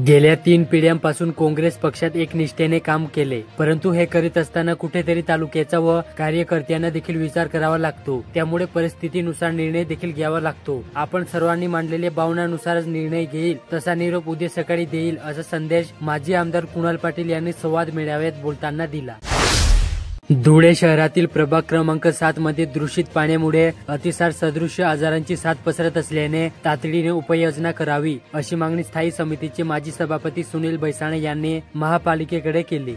गेल्या 3 पिढ्यांपासून काँग्रेस पक्षात एक निष्ठेने काम केले, परंतु हे करीत असताना कुठेतरी तालुक्याचा व कार्यकर्त्यांना देखील विचार करावा लागतो। त्यामुळे परिस्थितीनुसार निर्णय देखील घ्यावा लागतो। आपण सर्वांनी मांडलेल्या भावनांनुसारच निर्णय घेईल, तसा निरोप उद्या सकाळी देईल, असा संदेश माजी आमदार कुणाल पाटील यांनी संवाद मेळाव्यात बोलताना दिला। धुळे शहरातील प्रभाग क्रमांक 7 मध्ये दूषित पाण्यामुळे अतिसार सदृश आजारांची साथ पसरत असल्याने तातडीने उपाययोजना करावी, अशी मागणी स्थायी समितीचे माजी सभापती सुनील बैसाणे यांनी महापालिकेकडे केली।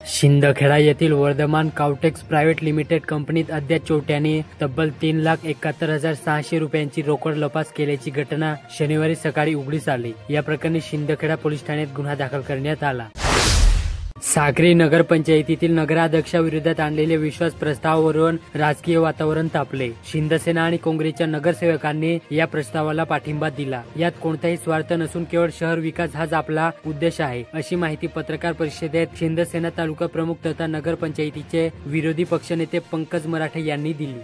शिंदखेडा येथील वर्धमान काउटेक्स प्रायव्हेट लिमिटेड कंपनीत अज्ञात चोरट्यांनी तब्बल 3,71,600 रुपयांची रोकड लपास केल्याची घटना शनिवारी सकाळी उघडीस आली। या प्रकरणी शिंदखेडा पोलीस ठाण्यात गुन्हा दाखल करण्यात आला। साक्री नगरपंचायतीतील नगराध्यक्षाविरोधात आणलेल्या विश्वास प्रस्तावावरून राजकीय वातावरण तापले। शिंदसेना आणि काँग्रेसच्या नगरसेवकांनी या प्रस्तावाला पाठिंबा दिला। यात कोणताही स्वार्थ नसून केवळ शहर विकास हाच आपला उद्देश आहे, अशी माहिती पत्रकार परिषदेत शिंदसेना तालुका प्रमुख तथा नगरपंचायतीचे विरोधी पक्षनेते पंकज मराठे यांनी दिली।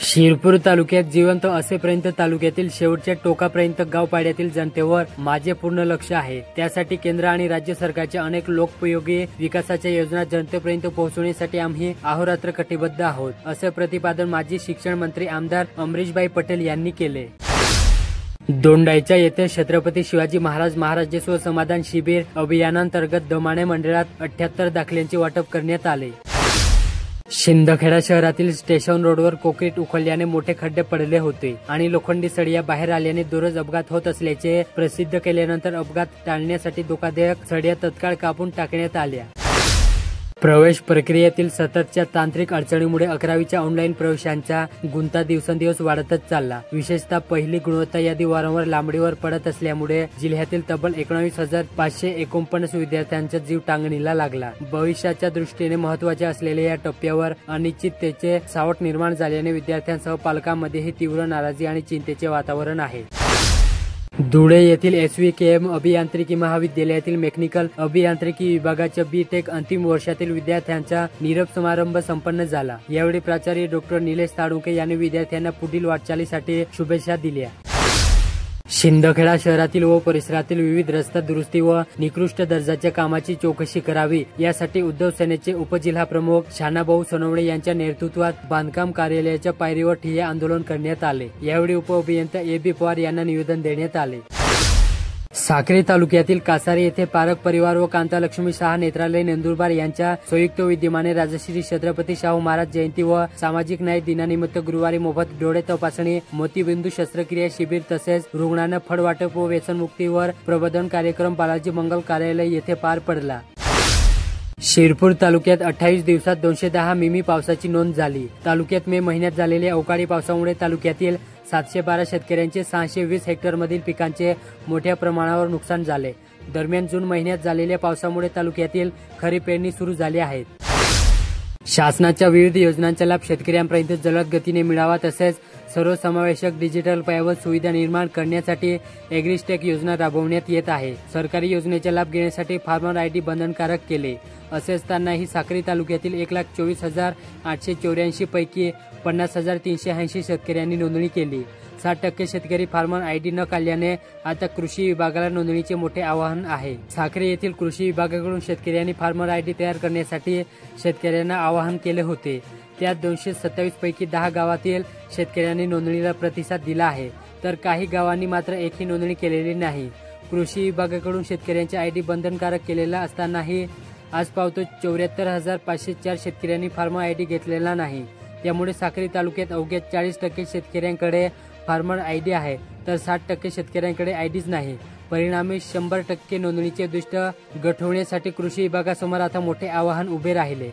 शिरपूर तालुक्यात जिवंत असेपर्यंत तालुक्यातील शेवटच्या टोकापर्यंत गावपाड्यातील जनतेवर माझे पूर्ण लक्ष आहे। त्यासाठी केंद्र आणि राज्य सरकारच्या अनेक लोकोपयोगी विकासाच्या योजना जनतेपर्यंत पोहोचवण्यासाठी आम्ही अहोरात्र कटिबद्ध आहोत, असे प्रतिपादन माजी शिक्षण मंत्री आमदार अमरीशभाई पटेल यांनी केले। दोंडाईच्या येथे छत्रपती शिवाजी महाराज महाराजस्व समाधान शिबिर अभियानांतर्गत दमाणे मंडळात 78 दाखल्यांचे वाटप करण्यात आले। शिंदखेडा शहरातील स्टेशन रोडवर काँक्रीट उखळल्याने मोठे खड्डे पडले होते आणि लोखंडी सळिया बाहेर आल्याने दररोज अपघात होत असल्याचे प्रसिद्ध केल्यानंतर अपघात टाळण्यासाठी धोकादायक सळिया तत्काळ कापून टाकण्यात आल्या। प्रवेश प्रक्रियेतील सततच्या तांत्रिक अडचणीमुळे 11वीच्या ऑनलाईन प्रवेशांचा गुंता दिवसेंदिवस वाढतच चालला। विशेषतः पहिली गुणवत्ता यादी वारंवार लांबणीवर पडत असल्यामुळे जिल्ह्यातील तब्बल 19,549 विद्यार्थ्यांचा जीव टांगणीला लागला। भविष्याच्या दृष्टीने महत्त्वाचे असलेल्या या टप्प्यावर अनिश्चिततेचे सावट निर्माण झाल्याने विद्यार्थ्यांसह पालकांमध्येही तीव्र नाराजी आणि चिंतेचे वातावरण आहे। धुळे येथील SVKM अभियांत्रिकी महाविद्यालयातील मेकॅनिकल अभियांत्रिकी विभागाच्या B.Tech अंतिम वर्षातील विद्यार्थ्यांचा निरोप समारंभ संपन्न झाला। यावेळी प्राचार्य डॉ. निलेश ताडुके यांनी विद्यार्थ्यांना पुढील वाटचालीसाठी शुभेच्छा दिल्या। शिंदखेडा शहरातील व परिसरातील विविध रस्ता दुरुस्ती व निकृष्ट दर्जाच्या कामाची चौकशी करावी, यासाठी उद्धव सेनेचे उपजिल्हाप्रमुख शानाभाऊ सोनवणे यांच्या नेतृत्वात बांधकाम कार्यालयाच्या पायरीवर ठिय्या आंदोलन करण्यात आले। यावेळी उपअभियंता AB पवार यांना निवेदन देण्यात आले। साक्री तालुक्यातील कासारे येथे पारख परिवार व कांतालक्ष्मी शाह नेत्रालय नंदुरबार यांच्या संयुक्त विद्यमाने राजश्री छत्रपती शाहू महाराज जयंती व सामाजिक न्याय दिनानिमित्त गुरुवारी मोफत डोळे तपासणी, मोतीबिंदू शस्त्रक्रिया शिबिर तसेच रुग्णांना फळ वाटप व व्यसनमुक्तीवर प्रबोधन कार्यक्रम बालाजी मंगल कार्यालय येथे पार पडला। शिरपूर तालुक्यात 28 दिवसात 210 मिमी पावसाची नोंद झाली। तालुक्यात मे महिन्यात झालेल्या अवकाळी पावसामुळे तालुक्यातील 712 शेतकऱ्यांचे 620 हेक्टरमधील पिकांचे मोठ्या प्रमाणावर नुकसान झाले। दरम्यान जून महिन्यात झालेल्या पावसामुळे तालुक्यातील खरीप पेरणी सुरू झाली आहे। शासनाच्या विविध योजनांचा लाभ शेतकऱ्यांपर्यंत जलद गतीने मिळावा तसेच सर्वसमावेशक डिजिटल पायाभूत सुविधा निर्माण करण्यासाठी एग्रीस्टेक योजना राबवण्यात येत आहे। सरकारी योजनेचा लाभ घेण्यासाठी फार्मर ID बंधनकारक केले। असे असतानाही साक्री तालुक्यातील 1,24,884 पैकी 50,380 शेतकऱ्यांनी नोंदणी केली। 60% शेतकरी फार्मर ID न काढल्याने आता कृषी विभागाला नोंदणीचे मोठे आव्हान आहे। साक्री येथील कृषी विभागाकडून शेतकऱ्यांनी फार्मर ID तयार करण्यासाठी शेतकऱ्यांना आवाहन केले होते। त्यात 227 पैकी 10 गावातील शेतकऱ्यांनी नोंदणीला प्रतिसाद दिला आहे, तर काही गावांनी मात्र एकही नोंदणी केलेली नाही। कृषी विभागाकडून शेतकऱ्यांचे ID बंधनकारक केलेला असतानाही आज पावतो 74,504 शेतकऱ्यांनी फार्मर ID घेतलेला नाही। त्यामुळे साक्री तालुक्यात अवघ्या 40% शेतकऱ्यांकडे फार्मर ID आहे, तर 60% शेतकऱ्यांकडे IDच नाही। परिणामी 100% नोंदणीचे उद्दिष्ट गाठवण्यासाठी कृषी विभागासमोर आता मोठे आव्हान उभे राहिले।